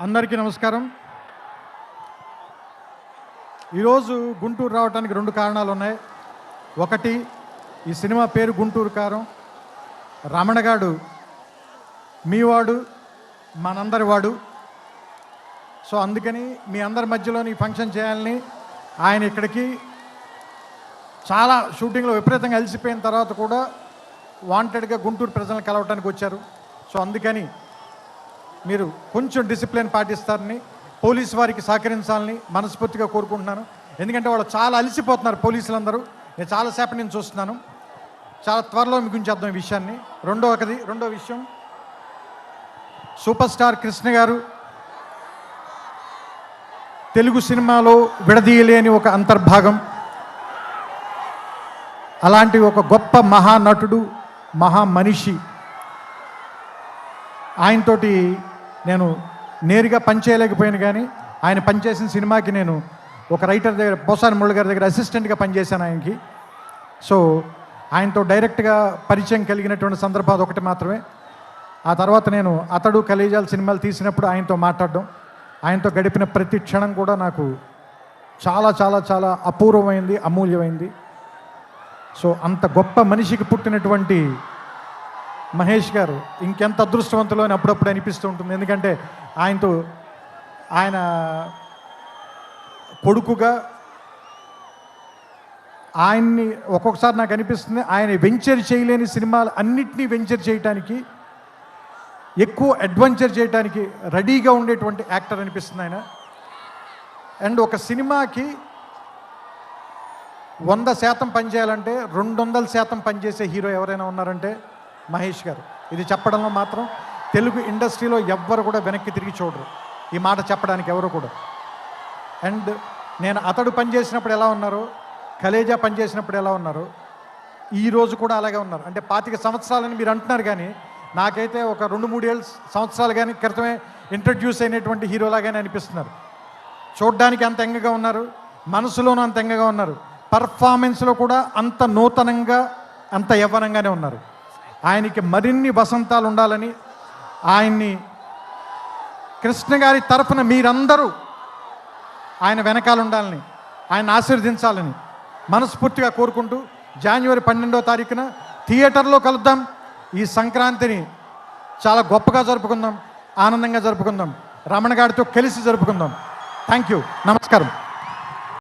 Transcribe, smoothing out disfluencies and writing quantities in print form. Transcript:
అందరికీ నమస్కారం. ఈరోజు గుంటూరు రావడానికి రెండు కారణాలు ఉన్నాయి. ఒకటి, ఈ సినిమా పేరు గుంటూరు కారం. రమణగాడు మీవాడు, మనందరి వాడు. సో అందుకని మీ అందరి మధ్యలోని ఫంక్షన్ చేయాలని ఆయన ఇక్కడికి చాలా షూటింగ్లో విపరీతంగా అలసిపోయిన తర్వాత కూడా వాంటెడ్గా గుంటూరు ప్రజలను కలవటానికి వచ్చారు. సో అందుకని మీరు కొంచెం డిసిప్లిన్ పాటిస్తారని, పోలీసు వారికి సహకరించాలని మనస్ఫూర్తిగా కోరుకుంటున్నాను. ఎందుకంటే వాళ్ళు చాలా అలసిపోతున్నారు పోలీసులందరూ. నేను చాలాసేపు నేను చూస్తున్నాను. చాలా త్వరలో మీకు ఉంచేద్దాం ఈ విషయాన్ని. రెండో విషయం, సూపర్ స్టార్ కృష్ణ గారు తెలుగు సినిమాలో విడదీయలేని ఒక అంతర్భాగం. అలాంటి ఒక గొప్ప మహానటుడు, మహామనిషి. ఆయనతోటి నేను నేరుగా పనిచేయలేకపోయాను, కానీ ఆయన పనిచేసిన సినిమాకి నేను ఒక రైటర్ దగ్గర, పోసాని మురళి గారి దగ్గర అసిస్టెంట్గా పనిచేశాను ఆయనకి. సో ఆయనతో డైరెక్ట్గా పరిచయం కలిగినటువంటి సందర్భాలు ఒకటి మాత్రమే. ఆ తర్వాత నేను అతడు, కలేజాల సినిమాలు తీసినప్పుడు ఆయనతో మాట్లాడడం, ఆయనతో గడిపిన ప్రతి క్షణం కూడా నాకు చాలా చాలా చాలా అపూర్వమైంది, అమూల్యమైంది. సో అంత గొప్ప మనిషికి పుట్టినటువంటి మహేష్ గారు ఇంకెంత అదృష్టవంతులు అని అప్పుడప్పుడు అనిపిస్తూ ఉంటుంది. ఎందుకంటే ఆయన కొడుకుగా ఆయన్ని ఒక్కొక్కసారి నాకు అనిపిస్తుంది, ఆయన వెంచర్ చేయలేని సినిమాలు అన్నిటినీ వెంచర్ చేయడానికి, ఎక్కువ అడ్వెంచర్ చేయడానికి రెడీగా ఉండేటువంటి యాక్టర్ అనిపిస్తుంది ఆయన. అండ్ ఒక సినిమాకి 100% పనిచేయాలంటే 200% పనిచేసే హీరో ఎవరైనా ఉన్నారంటే మహేష్ గారు. ఇది చెప్పడంలో మాత్రం తెలుగు ఇండస్ట్రీలో ఎవ్వరు కూడా వెనక్కి తిరిగి చూడరు, ఈ మాట చెప్పడానికి ఎవరు కూడా. అండ్ నేను అతడు పనిచేసినప్పుడు ఎలా ఉన్నారో, కలేజా పనిచేసినప్పుడు ఎలా ఉన్నారో, ఈరోజు కూడా అలాగే ఉన్నారు. అంటే 25 సంవత్సరాలని మీరు అంటున్నారు, కానీ నాకైతే ఒక 2-3 సంవత్సరాలు కానీ క్రితమే ఇంట్రడ్యూస్ అయినటువంటి హీరోలాగానే అనిపిస్తున్నారు. చూడ్డానికి అంత ఎంగగా ఉన్నారు, మనసులోనూ అంత ఎంగగా ఉన్నారు, పర్ఫార్మెన్స్లో కూడా అంత నూతనంగా, అంత యవ్వనంగానే ఉన్నారు. ఆయనకి మరిన్ని వసంతాలు ఉండాలని, ఆయన్ని కృష్ణ గారి తరఫున మీరందరూ ఆయన వెనకాల ఉండాలని, ఆయన ఆశీర్వదించాలని మనస్ఫూర్తిగా కోరుకుంటూ, జనవరి 12వ తారీఖున థియేటర్లో కలుద్దాం. ఈ సంక్రాంతిని చాలా గొప్పగా జరుపుకుందాం, ఆనందంగా జరుపుకుందాం, రమణ గారితో కలిసి జరుపుకుందాం. Thank you. నమస్కారం.